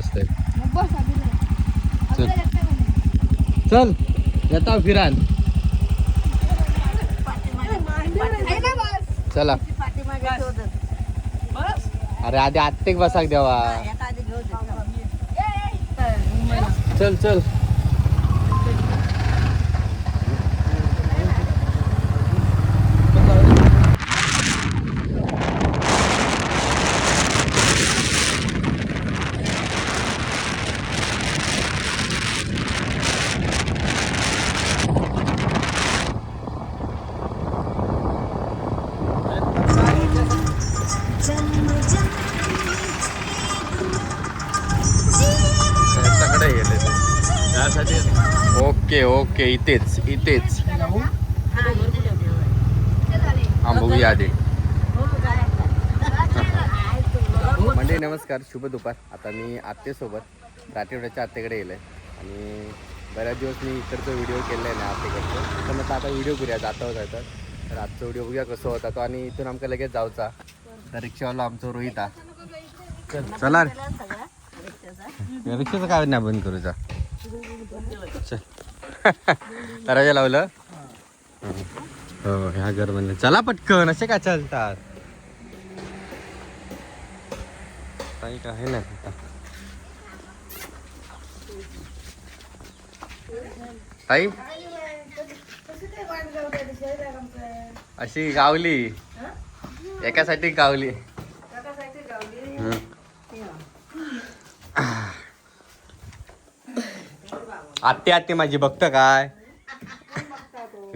बसतोय. चल चल येता फिरान. चला अरे आधी आत्तेक बसाक द्यावा. चल चल ओके ओके इथेच इथेच हा बघूया आधी. म्हणजे नमस्कार शुभ दुपार. आता मी आत्तेसोबत राठीवड्याच्या आत्तेकडे गेलो आहे आणि बऱ्याच दिवस मी इकडचं व्हिडिओ केलेला आहे ना आत्तेकडचं. तर म्हटलं आता व्हिडिओ करूया जाता होता तर आजचा व्हिडिओ बघूया कसं होता तो. आणि इथून आमका लगेच जाऊचा. तर रिक्षावाला आमचं रोहित हा. चला रिक्षाचं काय नाही बंद करूचा. तराजा लावलं हो ह्या घर म्हणलं चला पटकन असे काय चालतात. काही काय ना ताई अशी गावली एकासाठी गावली. आत्ते आत्ते माझी बघतं काय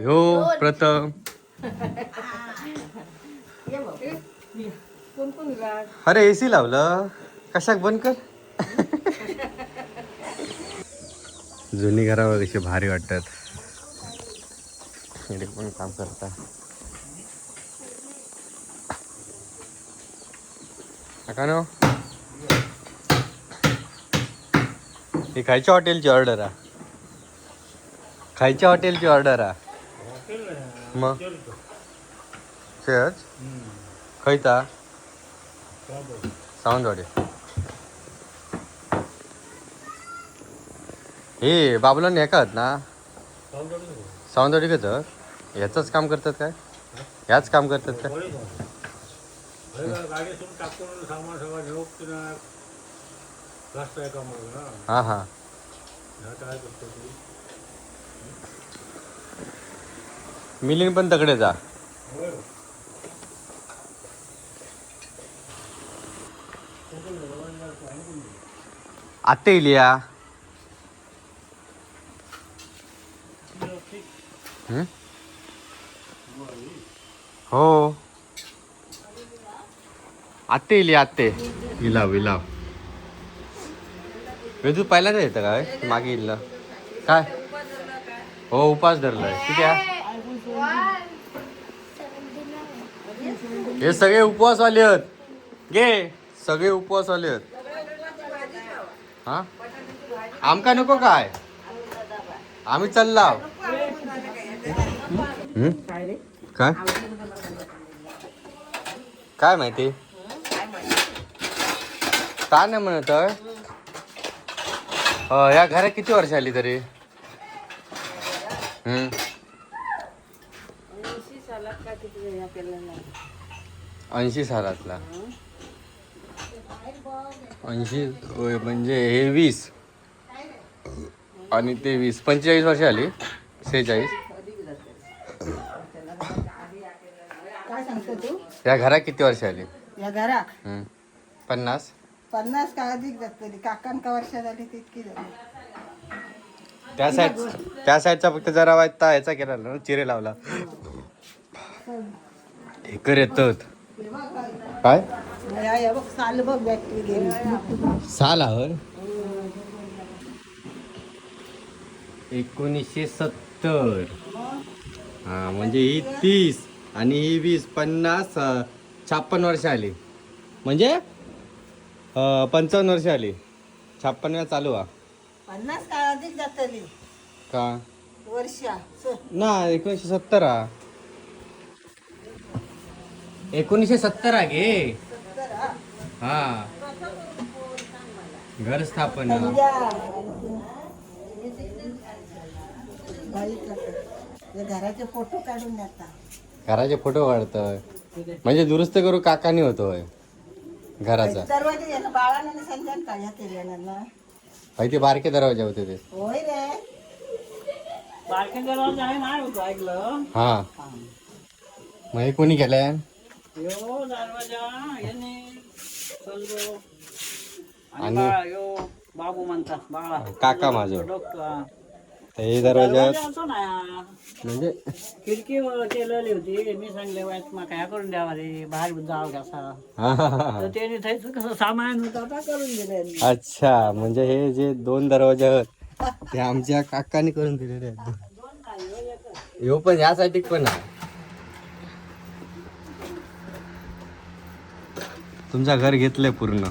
हो प्रथम. अरे एसी लावलं कशाक बंद कर. जुनी घरावर कशी भारी वाटतात. इकडे पण काम करता का नो. ही खायच्या हॉटेलची ऑर्डर आहे. खायच्या हॉटेलची ऑर्डर आहे मग शेअर्स खयता सावंतवाडी. हे बाबुलांनी एकात ना सावंतवाडी कसं ह्याचंच काम करतात काय. ह्याच काम करतात काय. हां हां मिलिंद पण तकडे जा. आत्ते इलिया हो आत्ते इलिया आत्ते इलाव इलाव. वेदू पहिल्यांदा येतं काय मागे इल्ला काय हो उपास धरलाय किती आहे. हे सगळे उपवासवाले आहेत गे सगळे उपवासवाले आहेत. हा आमका नको काय आम्ही चालला. काय काय माहिती का नाही म्हणत. या घरात किती वर्ष आली तरी. 80 सालातला 80 म्हणजे हे 20 आणि ते 20 45 वर्ष आली. 46 या घरात किती वर्ष आली. या घरात 50 का अधिक जातली. काकांका वर्ष झाली तितकी झाली. त्या साईडचा फक्त जरा वाजता ह्याचा केला ना चिरे लावला ढेकर येतात काय साल बघ बॅटरी गेली. साल आवर 1970. हा म्हणजे ही 30 आणि ही 20 50 56 वर्ष आली. म्हणजे 55 वर्ष आली. 56 चालू हा 50 का अधिक जातली का वर्ष ना 1970 हा 1970 गे हा घर स्थापना. घराचे फोटो काढून देतात. घराचे फोटो काढतोय म्हणजे दुरुस्त करू काकानी होतोय घराचा. दरवाजे याला बाळानं आणि संजय काय केलेला ना. ते बारके दरवाजे होते ते. होय रे. बारके दरवाजा आहे नाही होतो ऐकलं. हा मग हे कोणी केलंय? यो दरवाजा याने सजलो आणि आणि- बाळा यो बाबू म्हणतात बाळा काका माझं. डॉक्टर हे दरवाजा असतो ना म्हणजे खिडकी केलेली होती. मी सांगले वाईट मग काय करून द्यावा रे बाहेर जावं कसा हा, हा, हा. तर त्याने थैस कसं सामान होतं आता करून दिले. अच्छा म्हणजे हे जे 2 दरवाजे आहेत ते आमच्या काकाने करून दिलेले आहेत. ह्यो पण यासाठी पण आहे. तुमचं घर घेतलंय पूर्ण.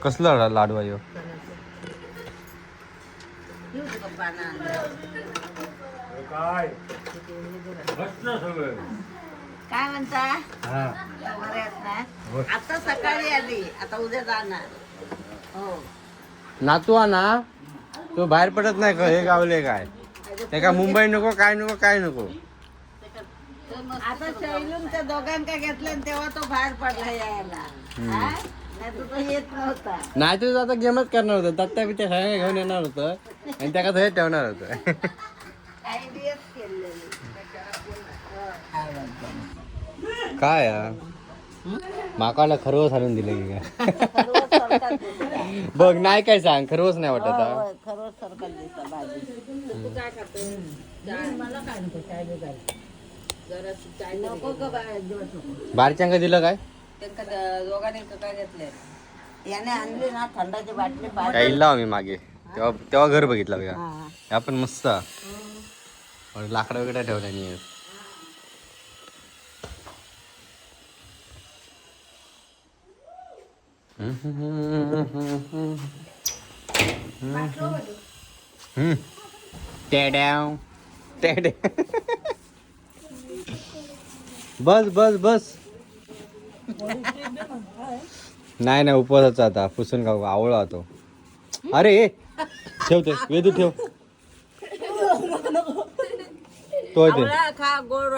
कसलं लाडू आहे ह्यो? काय म्हणता बरे आहेत ना? आता सकाळी आली आता उद्या जाणार. हो नातू ना तो बाहेर पडत नाही का हे गावले काय ते का मुंबई नको काय नको काय नको. आता शैलूनच्या दोघांका घेतलं तेव्हा तो बाहेर पडला यायला. हा? नाही तर तो येत नव्हता. नाही तुझं आता गेमच करणार होतं दत्ता बित्या सगळ्या घेऊन येणार होतं आणि त्या हे ठेवणार होतं. आयडियाच केलेली. काय माकाला खरवस आणून दिलं की काय? बघ नाही काय सांग खरवस नाही वाटत हा? खरंच सरकार दिसतं भाजी. तू काय खातो? मला काय नको काय नको का बारच्यांका दिलं काय? दोघांनी काय घेतले याने आणली ना थंडाची बाटली काय लाव मी मागे तेव्हा तेव्हा घर बघितलं बघा. या पण मस्त लाकडं वगैरे ठेवल्या नाही. टेड्याव टेड्या. बस बस बस. नाही नाही उपवासाचा आता पुसून खाऊ आवळा होतो. अरे ठेवते वेदू ठेव तो दे खा गोड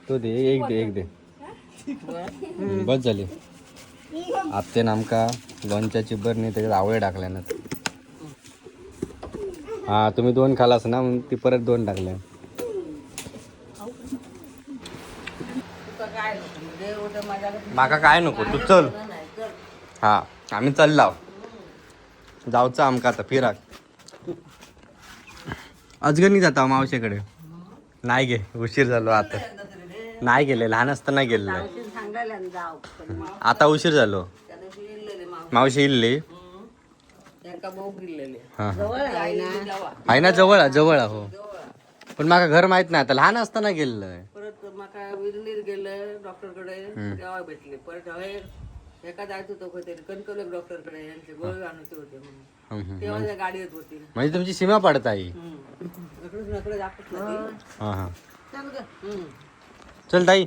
तो दे एक दे बस झाली. आत्ते आमका लोणच्याची बरणी त्याच्यात आवळे टाकल्या ना. हा तुम्ही 2 खालास ना मग ती परत 2 टाकल्या. माका काय नको तू चल. हा आम्ही चाललाव जाऊचा आमका आता फिराक. अजगणी जाता मावशीकडे नाही गे उशीर झालो आता. नाही गेले लहान असताना गेलेलो आता उशीर झालो. मावशी इल्ली हा आहे ना जवळ जवळ हो पण माका घर माहित नाही आता लहान असताना गेलेलं. परत माका विरलीर गेलं डॉक्टरकडे तेव्हा भेटले. परत हवे एका जायचं होतं होते कणकवले डॉक्टरकडे यांचे गोळे आणायचे होते म्हणून तेव्हा त्या गाडी येत होती. म्हणजे तुमची सीमा पडत आहे. इकडून इकडे दाखवत नाही. हा हा चल ग. चल ताई.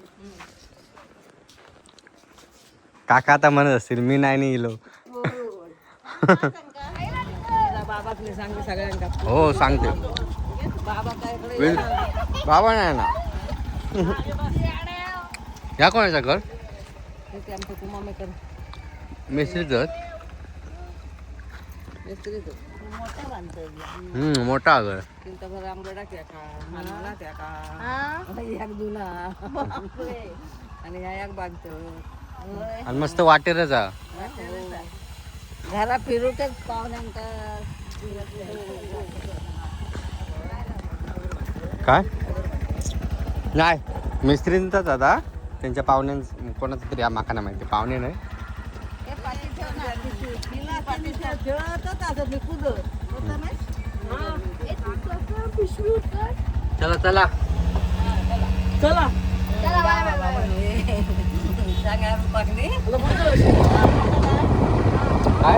काका आता म्हणत असतील मी नाही गेलो. बाबाकडे सांगते सगळ्यांना. हो सांगते. बाबा काय बाबा नाही ना. या कोणाचं घर? आमचं कुमामेकर मिस्त्रीच मिस्त्रीच मोठं बांधतोय. मोठा घर. चिंताभर आंबडा त्या का मला त्या का एक जुना आणि ह्या एक बांधतो आणि मस्त वाटेरच हा. घरा फिरूटच पाहुण्यांका. काय नाही मिस्त्रींचाच आता त्यांच्या पाहुण्यांच कोणाचं तरी माका नाही माहिती पाहुणे नाही. चला चला चला काय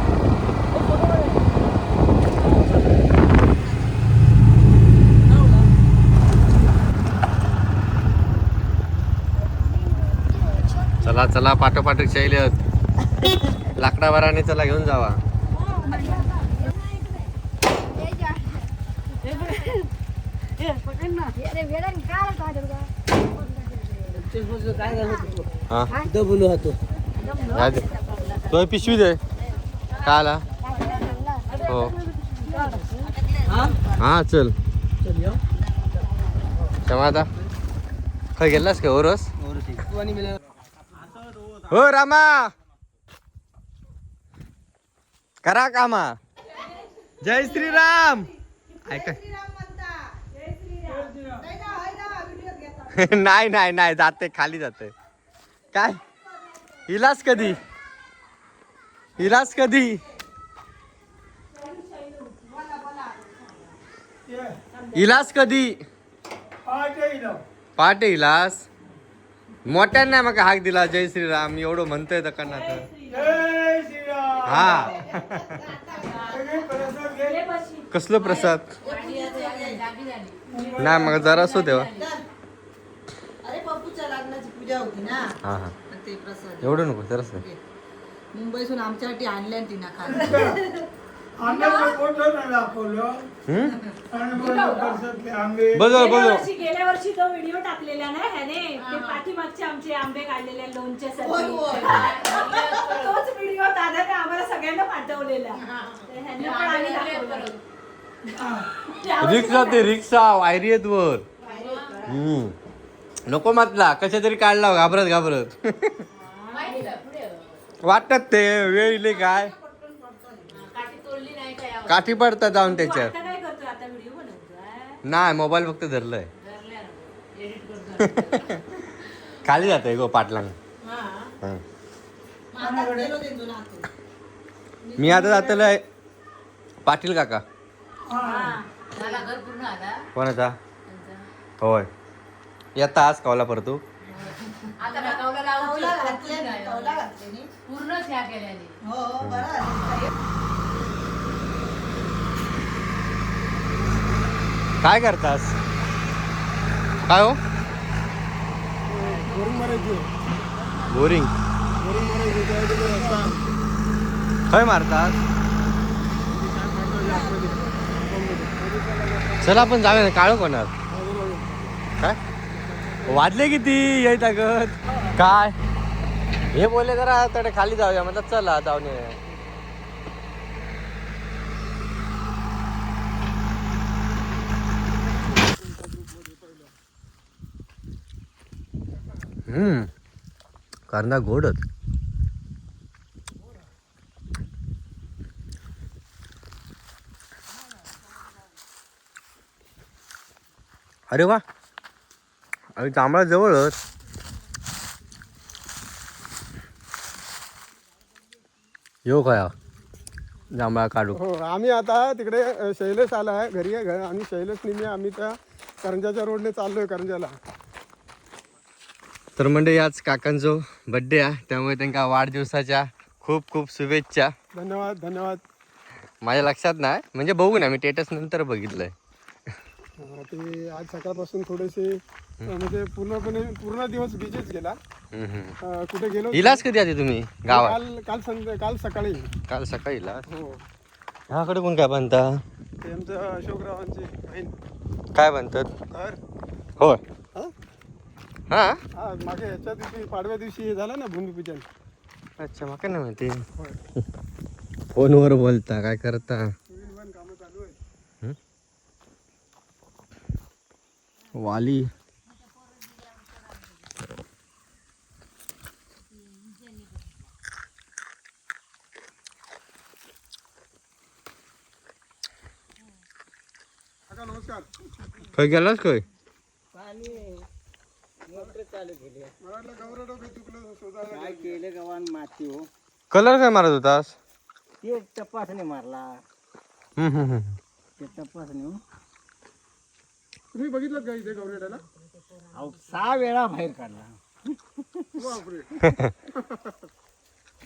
चला चला पाठोपाठ शैल्यात लाकडावराने चला घेऊन जावा. हा बोलू होतो तो पिशवी दे काय आला हो हा चल क्षमा आता खय गेलास का ओरस हो रामा करा कामा. जय श्रीराम ऐक नाही नाही नाही जाते खाली जाते काय इलाज कधी इलाज कधी इलाज कधी पहाटे इलाज मोठ्यानं नाही मग हाक दिला जय श्रीराम एवढं म्हणतोय दकाना तर हा कसलं प्रसाद नाही मग जरा असो तेव्हा अरे पप्पूच्या लग्नाची पूजा होती ना हा हा ते प्रसाद एवढं नको जरास मुंबईतून आमच्यासाठी आणल्या तिनं खाली. गेल्या वर्षी तो व्हिडिओ टाकलेला ना ह्याने ते पाठीमागचे आमचे आंबे काढलेले लोणच्यासाठी तोच व्हिडिओ दादाने आम्हाला सगळ्यांना पाठवलेला ह्याने पण आम्ही दाखवलं. रिक्षा ते रिक्षा वायरियत वर नको म्हटला कशा तरी काढला घाबरत घाबरत वाटत ते वेळ इले काय काठी पडतात जाऊन त्याच्यात आता काय करतोय आता व्हिडिओ बनवतोय नाही मोबाईल फक्त धरलाय खाली जातोय गो पाटलांग मी आता जातलोय पाटील काका कोणाचा होय येता आज कावला परतू काय करतास काय हो बोरिंग काय मारतात चला आपण जाऊया ना काळो कोणात काय वाजले किती येत अगत काय हे बोलले जरा तडे खाली जाऊया म्हटलं चला जाऊन ये. कांदा गोडच अरे वा आणि जांभळा जवळच येऊ काय जांभळा काढू. हो आम्ही आता तिकडे शैलेश आला आहे घरी आहे आणि शैलेश नेहमी आम्ही त्या करंजाच्या रोडने चाललोय करंजाला. तर म्हणजे याच काकांचो बड्डे आहे त्यामुळे त्यांना वाढदिवसाच्या खूप खूप शुभेच्छा. धन्यवाद धन्यवाद. माझ्या लक्षात नाही म्हणजे बघू ना मी स्टेटस नंतर बघितलंय. ते आज सकाळपासून थोडेसे म्हणजे पूर्ण दिवस बिझीच गेला. कुठे गेलो इलाज कधी आधी तुम्ही गावात काल सकाळी काल सकाळी इलाज. हो ह्याकडे कोण काय बनता ते आमच्या अशोकरावांची बहीण काय बनतात घर होय हा हा हा मागे ह्याच्या दिवशी पाडव्या दिवशी हे झालं ना भूमिपूजन. अच्छा मग काय नाही माहिती होय फोनवर बोलता काय करता कामं चालू आहे. वाली काका नमस्कार. खय गेलास खय चालू केले मला वाटलं गौरव काही चुकलं शोधायला काय केलं गव्हाण माती हो कलर काय मारत होतास. ते तपासणी मारला ते तपासणी हो तुम्ही बघितलं का इथे गौरेटाला. अहो 6 वेळा बाहेर काढला. बापरे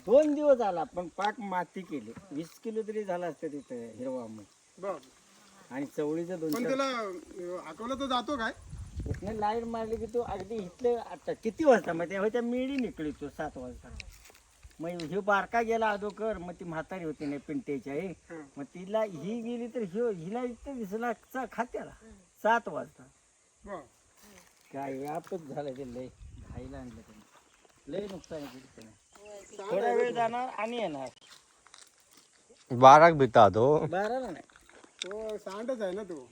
2 दिवस आला पण पाक माती केली. 20 किलो तरी झाला असतं तिथं हिरवा मग बाप. आणि चवळीचं पण 2 त्याला हाकवलं तर जातो काय इथनं लाईट मारली की तो अगदी इथलं आता किती वाजता मग तेव्हा त्या मिळी निघली तो 7 वाजता. मग ह्यो बारका गेला अगोदर, मग ती म्हातारी होती नाही पिंटेच्या मग तिला ही गेली तर हिला इथं दिसला खात्याला 7 वाजता. काय आपच झालं ते लय घाईला आणलं त्यांनी, लय नुकसान केलं. थोडा वेळ जाणार आणि येणार. 12 भिता तो 12ला नाही तो सांडच आहे ना तो.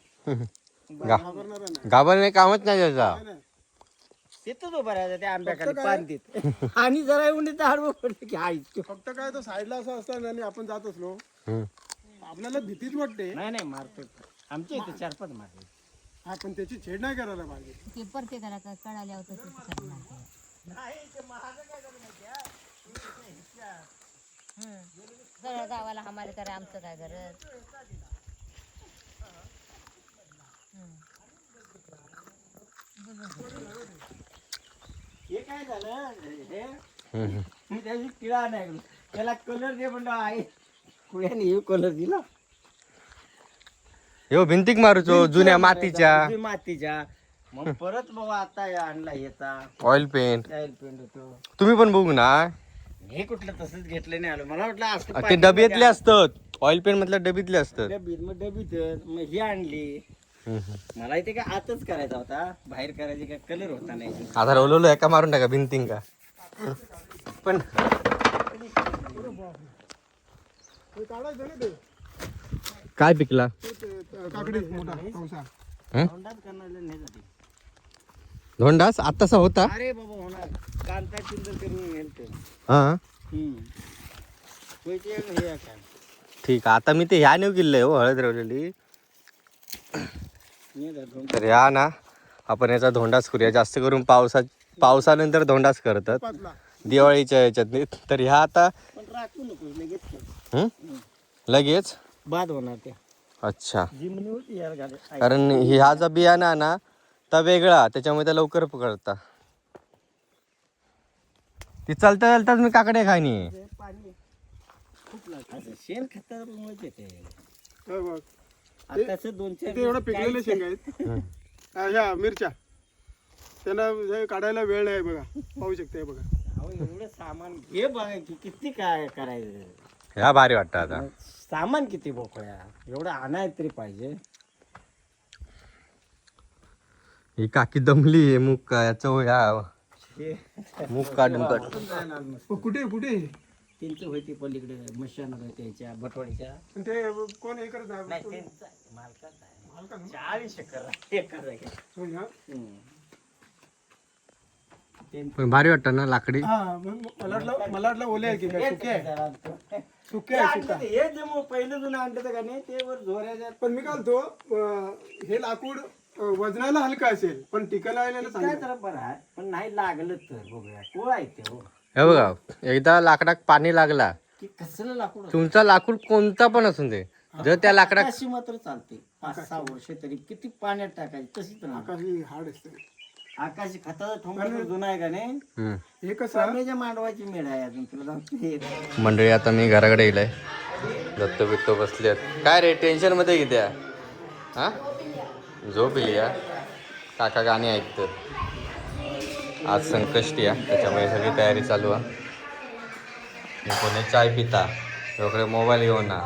घाबरणे कामच नाही त्याचा. तिथंच उभा राहायचा त्या आंब्याखाली पान देत आणि जरा येऊन हळू पडले की आई फक्त काय तो साईडला असं असतं आणि आपण जात असलो आपल्याला भीतीच वाटते. नाही मारतो आमच्या इथे 4-5 मारते. हा पण त्याची छेड नाही करायला पाहिजे. ते प्रत्येकाला कळाल्या होतं सगळ्या गावाला हमारे करे आमचं काय गरज. हे काय झालं मी त्याची किळा नाही त्याला कलर दे म्हणलं आई कुळ्याने हे कलर दिला ह्यो भिंतीक मारूचो जुन्या मातीच्या. मग परत बाबा आता आणला याचा ऑइल पेंट. पेंट होतो. तुम्ही पण बघू ना, हे कुठलं तसंच घेतलं नाही आलं. मला वाटलं असं ते डब्यातले असतात. ऑइल पेंट मधल्या डबीतले असतात. डबीत मग ही आणली. मला इथे काय आतच करायचा होता, बाहेर करायचे काय कलर होता नाही. आता रोवलो एका मारून टाका भिंतींग का. पण काढायचं ना ते काय पिकला काकडी मोठा पावसा. तोंडात करणार नाही जाते. धोंडास आतासा होता. अरे बाबा होणार कांता चिंतन करून नेलते. हा ठीक आहे. आता मी ते ह्या नेऊ किल्लंय हो हळद रवलेली. तर ह्या ना आपण याचा धोंडाच करूया. जास्त करून पावसानंतर धोंडाच करतात दिवाळीच्या ह्याच्यात. तर ह्या आता पण राखू नको लगेच लगेच बाद होणार त्या. अच्छा. जिमनी होती यार गाडी. कारण ह्या जो बियाणा ना तर वेगळा, त्याच्यामुळे त्या लवकर पकडता. ती चालता चालताच मी काकडे खायनी. पाणी खूप लागतं. शेण खतामुळे ते हे बघ आताच 2-4 ते एवढं पिकलेले शेंगा आहेत. ह्या मिरच्या त्यांना हे काढायला वेळ नाही बघा. पाहू शकता बघा. अहो एवढं सामान घे बघा की किती काय करायचं. ह्या भारी वाटतं आता. सामान किती बोकळ्या एवढं आणाय तरी पाहिजे. ही काकी दमली मूग याचं ह्या हे मूग काढून कुठे कुठे त्यांचं होती पलीकडे मशान त्याच्या भटवाडीच्या. ते कोण हे करत नाही आहे? त्यांचा मालकाचा 40 एकर आहे. होय ना? पण भारी वाटतं ना लाकडी. हा मग मला वाटलं ओले आहे की काय सुके आहे. सुके आहे सुका. हे जे मग पहिलं जुनं आणलं का नाही ते वर झोऱ्याच्या. पण मी काय म्हणतो हे लाकूड वजनाला हलका असेल पण टिकायला काय चांगलं. जरा बरं आहे पण नाही लागलं तर बघूया कोळ आहे ते हो हे बघा एकदा लाकडात पाणी लागला की कसलं लाकूड असतं. तुमचा लाकूड कोणता पण असून दे, जर त्या लाकडात अशी मात्र चालते 5-6 वर्ष तरी किती पाण्यात टाकायची तशीच राहणार. आकाशी हाड असते. आकाशी खताचा ठोंबा जुना आहे का नाही. हे कसं स्वामीच्या मांडवाची मेळ आहे अजून तुला सांगते. मंडळी आता मी घराकडे येईलय. दत्त बित्तो बसले आहेत. काय रे टेन्शन मध्ये किती आहे? हा झोप येईल या. काका गाणी ऐकतात. आज संकष्टी आहे त्याच्यामुळे सगळी तयारी चालू आहे. कोणी चाय पिता वगैरे मोबाईल घेऊन ना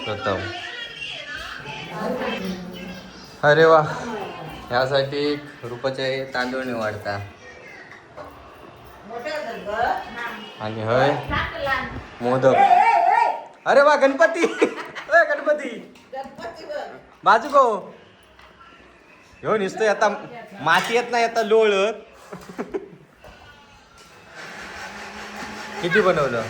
प्रथम. अरे वा ह्यासाठी रुपाचे तांदूळ निवडता. आणि हय मोदक. अरे वा गणपती. गणपती बाजू गो ह्यो निसतोय आता माती येत नाही आता लोळत. किती बनवलं?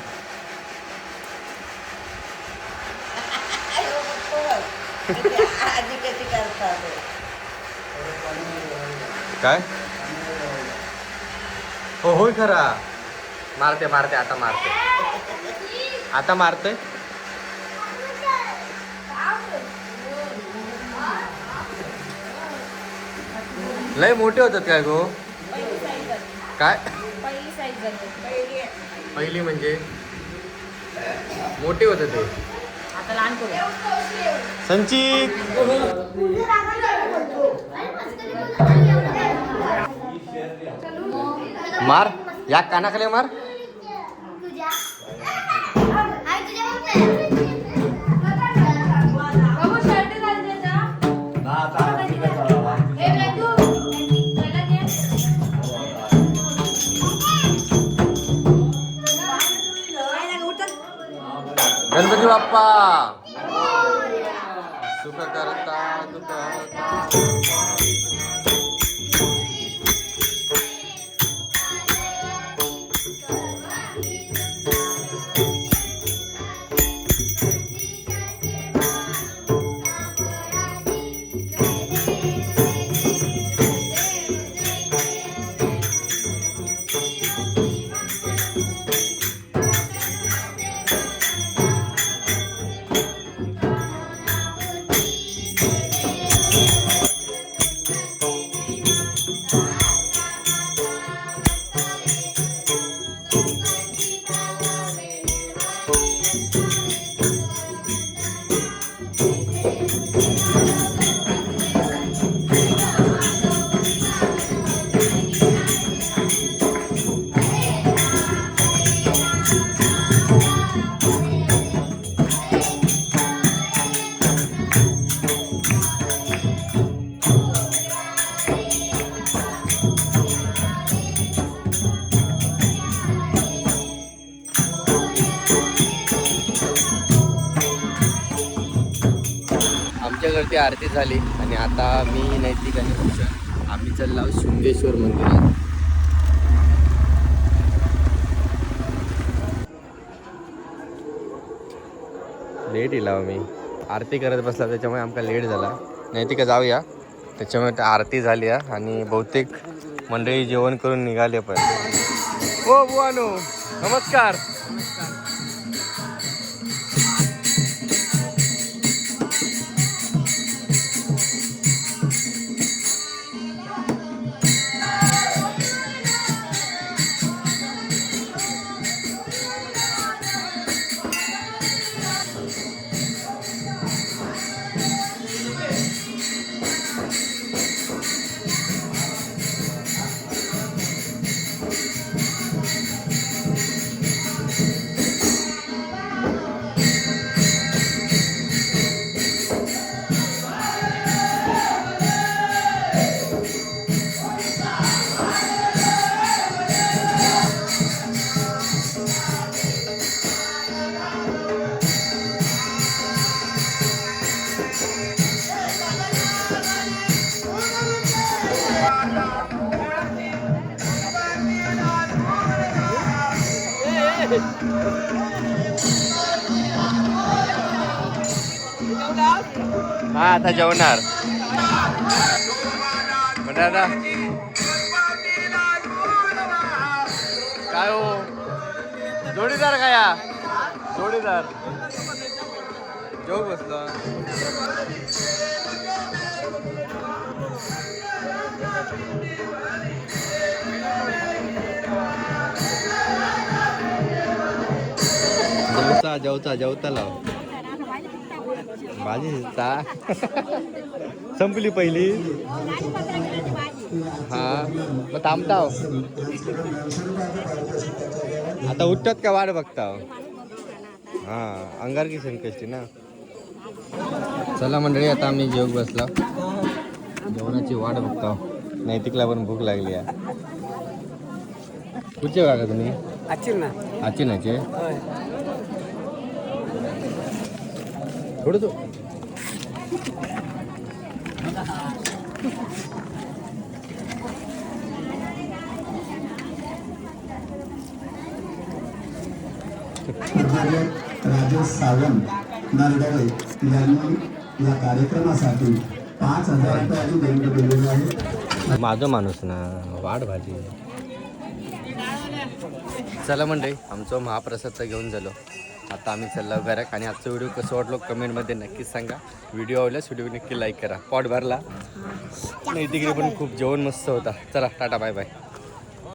काय हो होय खरा. मारते आता मारते. लय मोठे होतात काय गो? काय पहिली म्हणजे मोठे होते ते. आता लहान करू संचित मार या कानाखाली मार. गणपती बाप्पा सुख करता दुःख हरता. आमच्या घरची आरती झाली आणि आता मी नैतिक आणि भूषण आम्ही चाललो शृंगेश्वर मंदिरात. लेट येला मी आरती करत बसला त्याच्यामुळे आमका लेट झाला. नैतिका जाऊया त्याच्यामुळे आरती झाली आणि बहुतेक मंडळी जेवण करून निघाले पण. ओ बुवानो नमस्कार. हा आता जेवणार म्हणजे आता काय हो जोडीदार काय जोडीदार जेव बसलो. जेवता लाव भाजी संपली पहिली. हा मग थांबताव आता उठतात का वाट बघताव. हा अंगार की संकष्टी ना. चला मंडळी आता आम्ही जेवण बसला जेवणाची वाट बघताव. नैतिकला पण भूक लागली आहे. कुठचे बघा तुम्ही आचिनाचे थोडं तो राजेश सावंत नरडवे यांनी या कार्यक्रमासाठी 5,000 रुपयाची देणगी दिलेली आहे. माझं माणूस ना वाढ भाजी. चला मंडळी आमचं महाप्रसाद घेऊन झालो. आता आम्ही चाललो घरात आणि आजचा व्हिडिओ कसं वाटलो कमेंटमध्ये नक्कीच सांगा. व्हिडिओ आवडल्यास व्हिडिओ नक्की लाईक करा. पॉट भरला नाही तिकडे पण खूप जेवण मस्त होता. चला टाटा बाय बाय.